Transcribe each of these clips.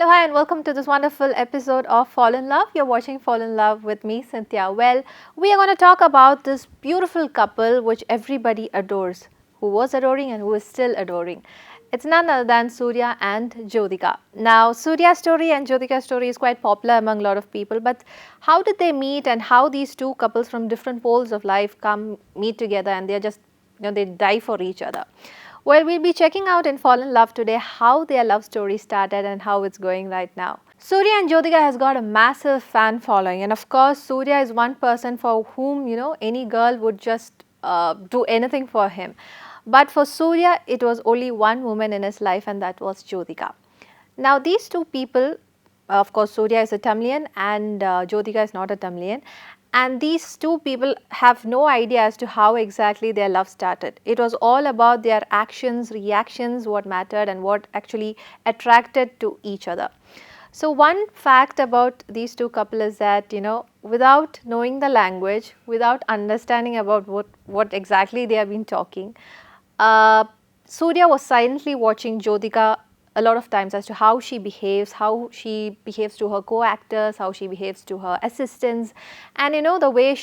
Hello, hi, and welcome to this wonderful episode of Fall in Love. You're watching Fall in Love with me, Cynthia. Well, we are going to talk about this beautiful couple which everybody adores, who was adoring and who is still adoring. It's none other than Surya and Jyothika. Now, Surya's story and Jyothika's story is quite popular among a lot of people, but how did they meet and how these two couples from different poles of life come meet together and they're just, they die for each other? Well, we'll be checking out in Fall in Love today how their love story started and how it's going right now. Surya and Jyotika has got a massive fan following, and of course, Surya is one person for whom any girl would just do anything for him. But for Surya, it was only one woman in his life, and that was Jyotika. Now, these two people, of course, Surya is a Tamilian and Jyotika is not a Tamilian. And these two people have no idea as to how exactly their love started. It was all about their actions, reactions, what mattered, and what actually attracted to each other. So, one fact about these two couple is that, without knowing the language, without understanding about what exactly they have been talking, uh, Surya was silently watching Jyotika a lot of times as to how she behaves to her co-actors, how she behaves to her assistants, and the way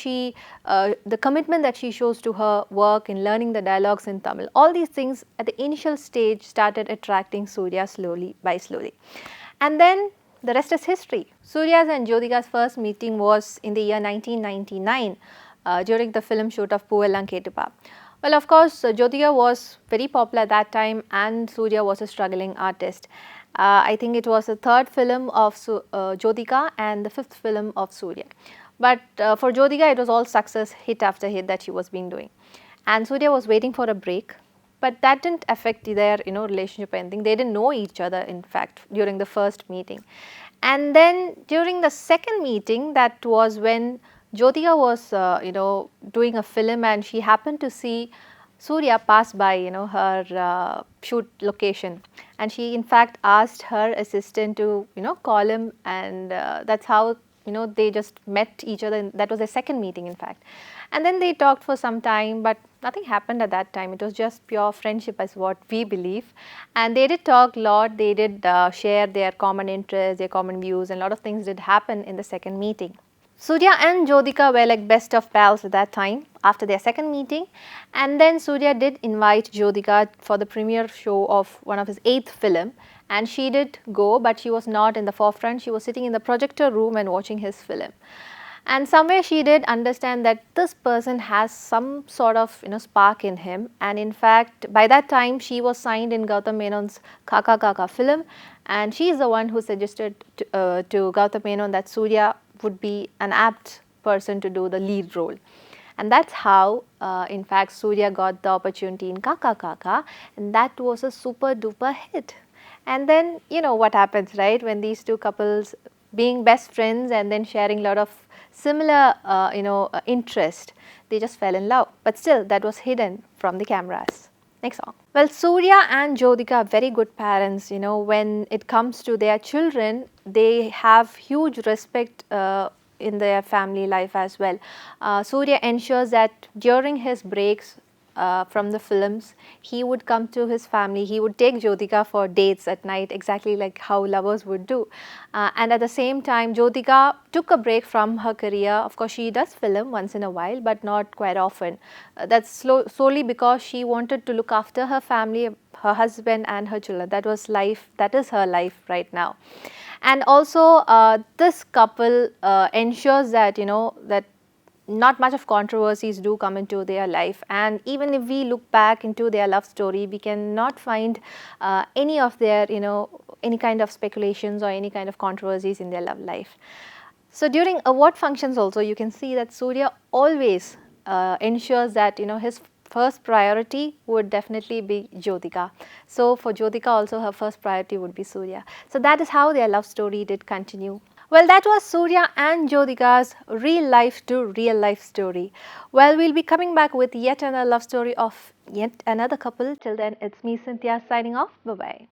the commitment that she shows to her work in learning the dialogues in Tamil. All these things at the initial stage started attracting Surya slowly by slowly. And then the rest is history. Surya's and Jyotika's first meeting was in the year 1999 during the film shoot of Poovellam Kettupa. Well, of course, Jyotika was very popular at that time and Surya was a struggling artist. I think it was the third film of Jyotika and the fifth film of Surya. But for Jyotika, it was all success, hit after hit that she was being doing. And Surya was waiting for a break, but that didn't affect their relationship or anything. They didn't know each other, in fact, during the first meeting. And then during the second meeting, that was when Jyotika was doing a film and she happened to see Surya pass by her shoot location, and she in fact asked her assistant to call him, and that's how they just met each other. And that was their second meeting, in fact. And then they talked for some time, but nothing happened at that time. It was just pure friendship as what we believe. And they did talk a lot. They did share their common interests, their common views, and a lot of things did happen in the second meeting. Surya and Jyotika were like best of pals at that time after their second meeting, and then Surya did invite Jyotika for the premiere show of one of his eighth film, and she did go, but she was not in the forefront. She was sitting in the projector room and watching his film. And somewhere she did understand that this person has some sort of spark in him, and in fact by that time she was signed in Gautam Menon's Kaka Kaka film, and she is the one who suggested to Gautam Menon that Surya would be an apt person to do the lead role. And that's how in fact Surya got the opportunity in Kaka Kaka, and that was a super duper hit. And then what happens, right, when these two couples being best friends and then sharing a lot of similar interest, they just fell in love, but still that was hidden from the cameras. Next song. Well, Surya and Jyotika are very good parents. When it comes to their children, they have huge respect in their family life as well. Surya ensures that during his breaks from the films, he would come to his family. He would take Jyotika for dates at night, exactly like how lovers would do. And at the same time, Jyotika took a break from her career. Of course, she does film once in a while, but not quite often. That's solely because she wanted to look after her family, her husband and her children. That was life. That is her life right now. And also, this couple ensures that that not much of controversies do come into their life, and even if we look back into their love story, we cannot find any of their any kind of speculations or any kind of controversies in their love life. So during award functions also, you can see that Surya always ensures that his first priority would definitely be Jyotika. So for Jyotika also, her first priority would be Surya. So that is how their love story did continue. Well, that was Surya and Jyotika's real life to real life story. Well, we'll be coming back with yet another love story of yet another couple. Till then, it's me, Cynthia, signing off. Bye bye.